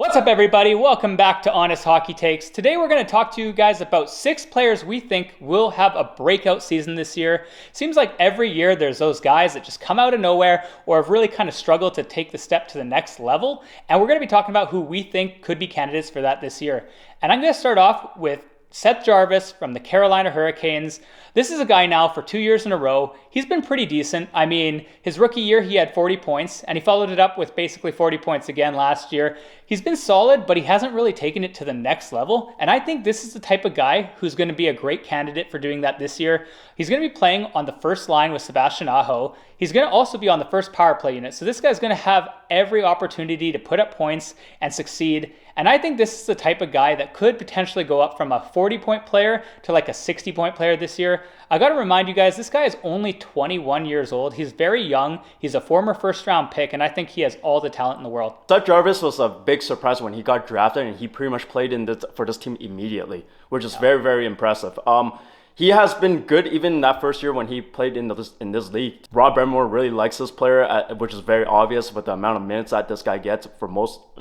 What's up, everybody? Welcome back to Honest Hockey Takes. Today we're going to talk to you guys about 6 players we think will have a breakout season this year. Seems like every year there's those guys that just come out of nowhere or have really kind of struggled to take the step to the next level. And we're going to be talking about who we think could be candidates for that this year. And I'm going to start off with Seth Jarvis from the Carolina Hurricanes. This is a guy now for 2 years in a row. He's been pretty decent. I mean, his rookie year, he had 40 points, and he followed it up with basically 40 points again last year. He's been solid, but he hasn't really taken it to the next level. And I think this is the type of guy who's going to be a great candidate for doing that this year. He's going to be playing on the first line with Sebastian Aho. He's going to also be on the first power play unit. So this guy's going to have every opportunity to put up points and succeed. And I think this is the type of guy that could potentially go up from a 40-point player to like a 60-point player this year. I got to remind you guys, this guy is only 21 years old. He's very young. He's a former first-round pick, and I think he has all the talent in the world. Seth Jarvis was a big surprise when he got drafted, and he pretty much played for this team immediately, which is very, very impressive. He has been good even in that first year when he played in this league. Rob Bremore really likes this player, which is very obvious with the amount of minutes that this guy gets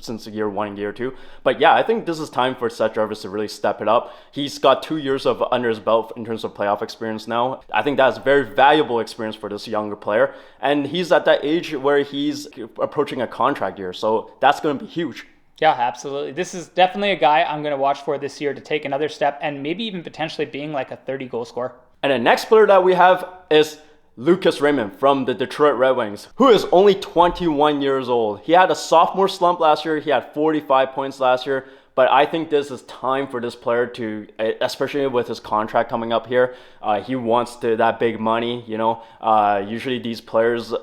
since year 1 and year 2. But yeah, I think this is time for Seth Jarvis to really step it up. He's got 2 years under his belt in terms of playoff experience now. I think that's very valuable experience for this younger player. And he's at that age where he's approaching a contract year. So that's going to be huge. Yeah, absolutely. This is definitely a guy I'm going to watch for this year to take another step and maybe even potentially being like a 30-goal scorer. And the next player that we have is Lucas Raymond from the Detroit Red Wings, who is only 21 years old. He had a sophomore slump last year. He had 45 points last year. But I think this is time for this player to, especially with his contract coming up here, he wants that big money, Usually these players,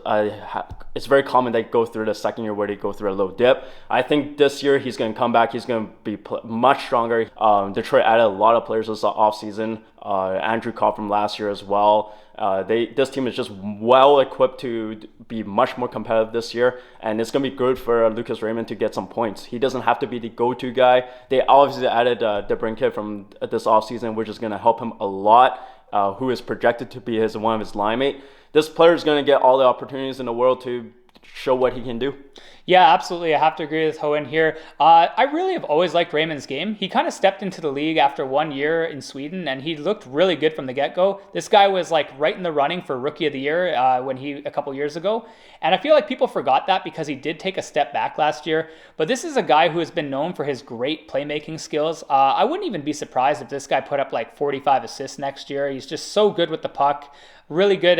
it's very common they go through the second year where they go through a little dip. I think this year he's going to come back. He's going to be much stronger. Detroit added a lot of players this offseason. Andrew Copp from last year as well. This team is just well equipped to be much more competitive this year, and it's going to be good for Lucas Raymond to get some points. He doesn't have to be the go-to guy. They obviously added DeBrincat from this offseason, which is going to help him a lot, who is projected to be one of his line mate. This player is going to get all the opportunities in the world to show what he can do. Yeah, absolutely. I have to agree with Hohen here. I really have always liked Raymond's game. He kind of stepped into the league after 1 year in Sweden, and he looked really good from the get-go. This guy was like right in the running for Rookie of the Year a couple years ago. And I feel like people forgot that because he did take a step back last year. But this is a guy who has been known for his great playmaking skills. I wouldn't even be surprised if this guy put up like 45 assists next year. He's just so good with the puck. Really good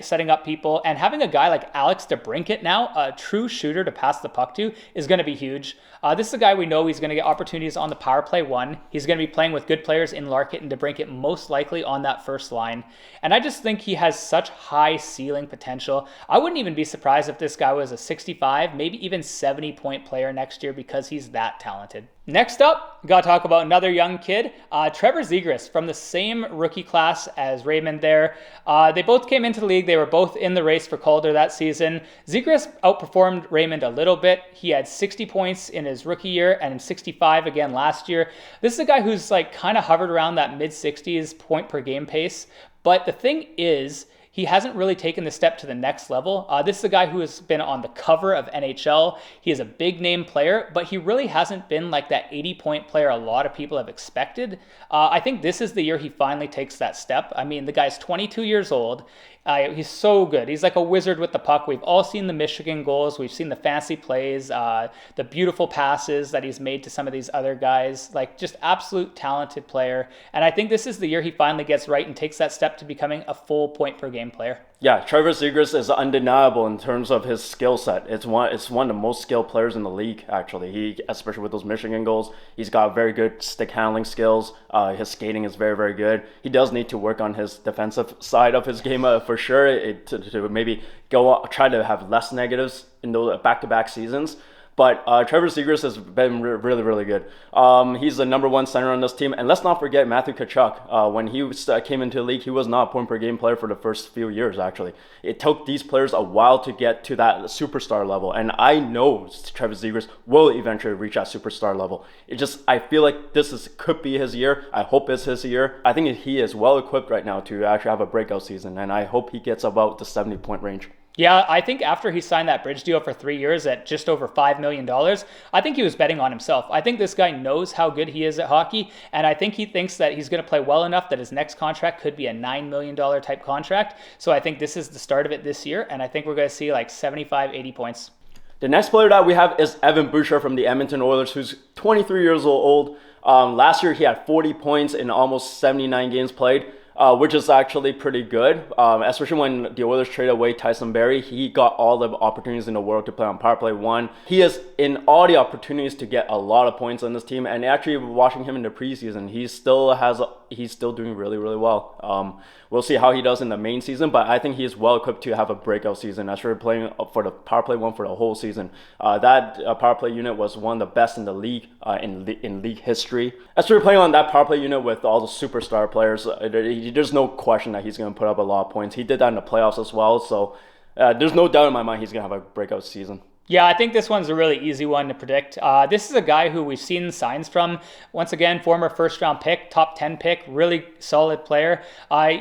setting up people. And having a guy like Alex DeBrincat now, a true shooter to pass the puck to, is going to be huge. This is a guy we know he's going to get opportunities on the power play one. He's going to be playing with good players in Larkett and DeBrincat, most likely on that first line. And I just think he has such high ceiling potential. I wouldn't even be surprised if this guy was a 65, maybe even 70-point player next year because he's that talented. Next up, got to talk about another young kid, Trevor Zawada from the same rookie class as Raymond there. They both came into the league. They were both in the race for Calder that season. Zawada outperformed Raymond a little bit. He had 60 points in his rookie year and 65 again last year. This is a guy who's like kind of hovered around that mid-60s point per game pace. But the thing is, he hasn't really taken the step to the next level. This is a guy who has been on the cover of NHL. He is a big name player, but he really hasn't been like that 80-point player a lot of people have expected. I think this is the year he finally takes that step. I mean, the guy's 22 years old. He's so good. He's like a wizard with the puck. We've all seen the Michigan goals. We've seen the fancy plays, the beautiful passes that he's made to some of these other guys. Like, just absolute talented player. And I think this is the year he finally gets right and takes that step to becoming a full point per game player. Yeah, Trevor Zawada is undeniable in terms of his skill set. It's one of the most skilled players in the league, actually. Especially with those Michigan goals, he's got very good stick handling skills. His skating is very, very good. He does need to work on his defensive side of his game for sure, to maybe try to have less negatives in those back-to-back seasons. But Trevor Zawada has been really, really good. He's the number one center on this team. And let's not forget Matthew Tkachuk. When he came into the league, he was not a point-per-game player for the first few years, actually. It took these players a while to get to that superstar level. And I know Trevor Zawada will eventually reach that superstar level. I feel like could be his year. I hope it's his year. I think he is well-equipped right now to actually have a breakout season. And I hope he gets about the 70-point range. Yeah, I think after he signed that bridge deal for 3 years at just over $5 million, I think he was betting on himself. I think this guy knows how good he is at hockey, and I think he thinks that he's going to play well enough that his next contract could be a $9 million type contract. So I think this is the start of it this year, and I think we're going to see like 75, 80 points. The next player that we have is Evan Bouchard from the Edmonton Oilers, who's 23 years old. Last year, he had 40 points in almost 79 games played, which is actually pretty good, especially when the Oilers traded away Tyson Barrie. He got all the opportunities in the world to play on power play one. He is in all the opportunities to get a lot of points on this team, and actually watching him in the preseason, he's still doing really, really well. We'll see how he does in the main season, but I think he is well equipped to have a breakout season. After playing for the power play one for the whole season, that power play unit was one of the best in the league in league history. After playing on that power play unit with all the superstar players, there's no question that he's going to put up a lot of points. He did that in the playoffs as well, so there's no doubt in my mind he's going to have a breakout season. Yeah, I think this one's a really easy one to predict. This is a guy who we've seen signs from. Once again, former first-round pick, top 10 pick, really solid player.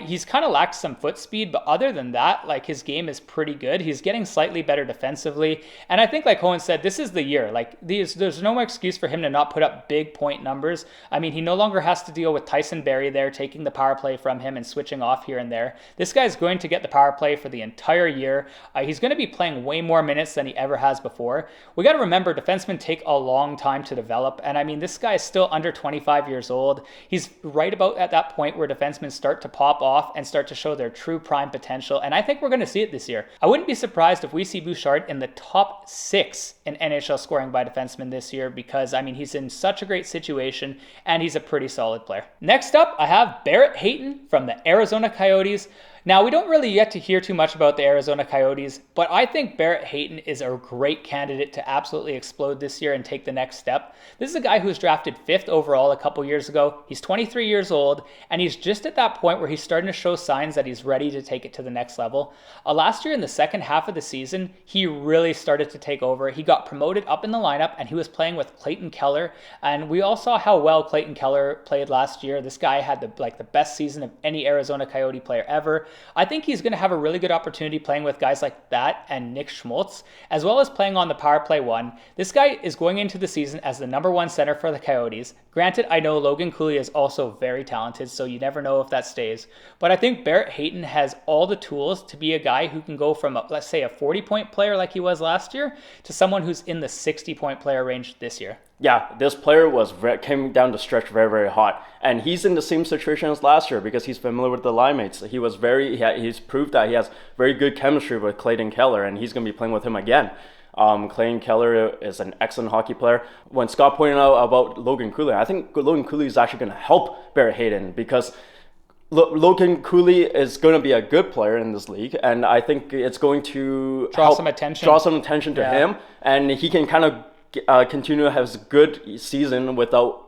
He's kind of lacks some foot speed, but other than that, like his game is pretty good. He's getting slightly better defensively. And I think, like Owen said, this is the year. Like there's no excuse for him to not put up big point numbers. I mean, he no longer has to deal with Tyson Barrie there, taking the power play from him and switching off here and there. This guy's going to get the power play for the entire year. He's going to be playing way more minutes than he ever has before. We got to remember defensemen take a long time to develop, and I mean this guy is still under 25 years old. He's right about at that point where defensemen start to pop off and start to show their true prime potential, and I think we're going to see it this year. I wouldn't be surprised if we see Bouchard in the top 6 in NHL scoring by defensemen this year, because I mean he's in such a great situation and he's a pretty solid player. Next up, I have Barrett Hayton from the Arizona Coyotes. Now, we don't really get to hear too much about the Arizona Coyotes, but I think Barrett Hayton is a great candidate to absolutely explode this year and take the next step. This is a guy who was drafted 5th overall a couple years ago. He's 23 years old, and he's just at that point where he's starting to show signs that he's ready to take it to the next level. Last year in the second half of the season, he really started to take over. He got promoted up in the lineup, and he was playing with Clayton Keller, and we all saw how well Clayton Keller played last year. This guy had the best season of any Arizona Coyote player ever. I think he's going to have a really good opportunity playing with guys like that and Nick Schmaltz, as well as playing on the power play one. This guy is going into the season as the number 1 center for the Coyotes. Granted, I know Logan Cooley is also very talented, so you never know if that stays. But I think Barrett Hayton has all the tools to be a guy who can go from, let's say, a 40-point player like he was last year to someone who's in the 60-point player range this year. Yeah, this player came down the stretch very, very hot, and he's in the same situation as last year because he's familiar with the line mates. He's proved that he has very good chemistry with Clayton Keller, and he's going to be playing with him again. Clayton Keller is an excellent hockey player. When Scott pointed out about Logan Cooley, I think Logan Cooley is actually going to help Barrett Hayton because Logan Cooley is going to be a good player in this league, and I think it's going to draw some attention to him, and he can kind of continue to have a good season without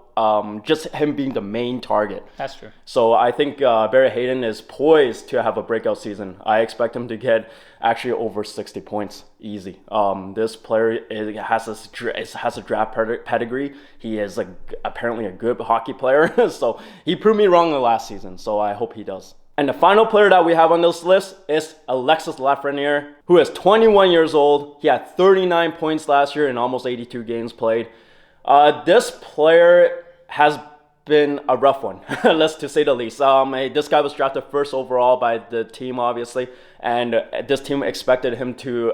just him being the main target. That's true. So I think Barrett Hayton is poised to have a breakout season. I expect him to get actually over 60 points easy. This player has a draft pedigree. He is apparently a good hockey player. So he proved me wrong in the last season. So I hope he does. And the final player that we have on this list is Alexis Lafreniere, who is 21 years old. He had 39 points last year in almost 82 games played. This player has been a rough one, let's to say the least. This guy was drafted 1st overall by the team, obviously, and this team expected him to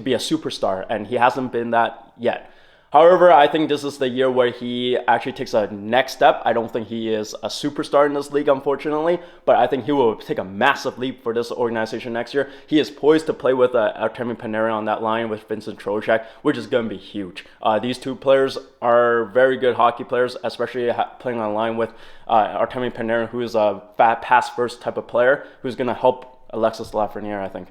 be a superstar, and he hasn't been that yet. However, I think this is the year where he actually takes a next step. I don't think he is a superstar in this league, unfortunately, but I think he will take a massive leap for this organization next year. He is poised to play with Artemi Panarin on that line with Vincent Trocheck, which is going to be huge. These two players are very good hockey players, especially playing on line with Artemi Panarin, who is a pass-first type of player, who's going to help Alexis Lafreniere, I think.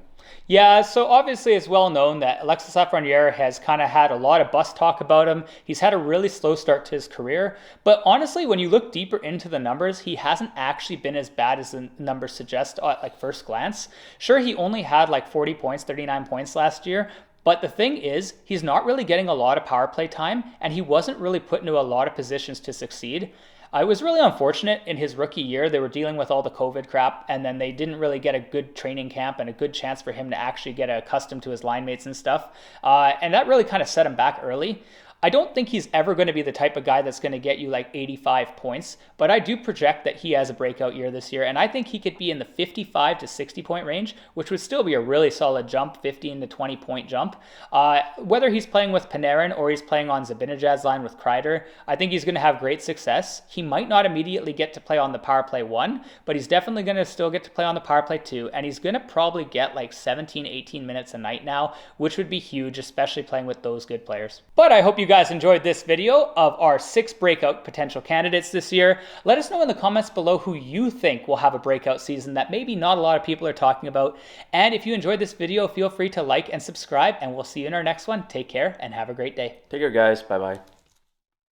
Yeah, so obviously it's well known that Alexis Lafreniere has kind of had a lot of bus talk about him. He's had a really slow start to his career, but honestly, when you look deeper into the numbers, he hasn't actually been as bad as the numbers suggest at first glance. Sure, he only had 40 points, 39 points last year, but the thing is, he's not really getting a lot of power play time, and he wasn't really put into a lot of positions to succeed. It was really unfortunate in his rookie year. They were dealing with all the COVID crap, and then they didn't really get a good training camp and a good chance for him to actually get accustomed to his line mates and stuff. And that really kind of set him back early. I don't think he's ever going to be the type of guy that's going to get you like 85 points, but I do project that he has a breakout year this year, and I think he could be in the 55 to 60 point range, which would still be a really solid jump, 15 to 20 point jump. Whether he's playing with Panarin or he's playing on Zibanejad's line with Kreider, I think he's going to have great success. He might not immediately get to play on the power play 1, but he's definitely going to still get to play on the power play 2, and he's going to probably get like 17, 18 minutes a night now, which would be huge, especially playing with those good players. But I hope you guys enjoyed this video of our 6 breakout potential candidates this year. Let us know in the comments below who you think will have a breakout season that maybe not a lot of people are talking about. And if you enjoyed this video, feel free to like and subscribe, and we'll see you in our next one. Take care and have a great day. Take care, guys. Bye-bye.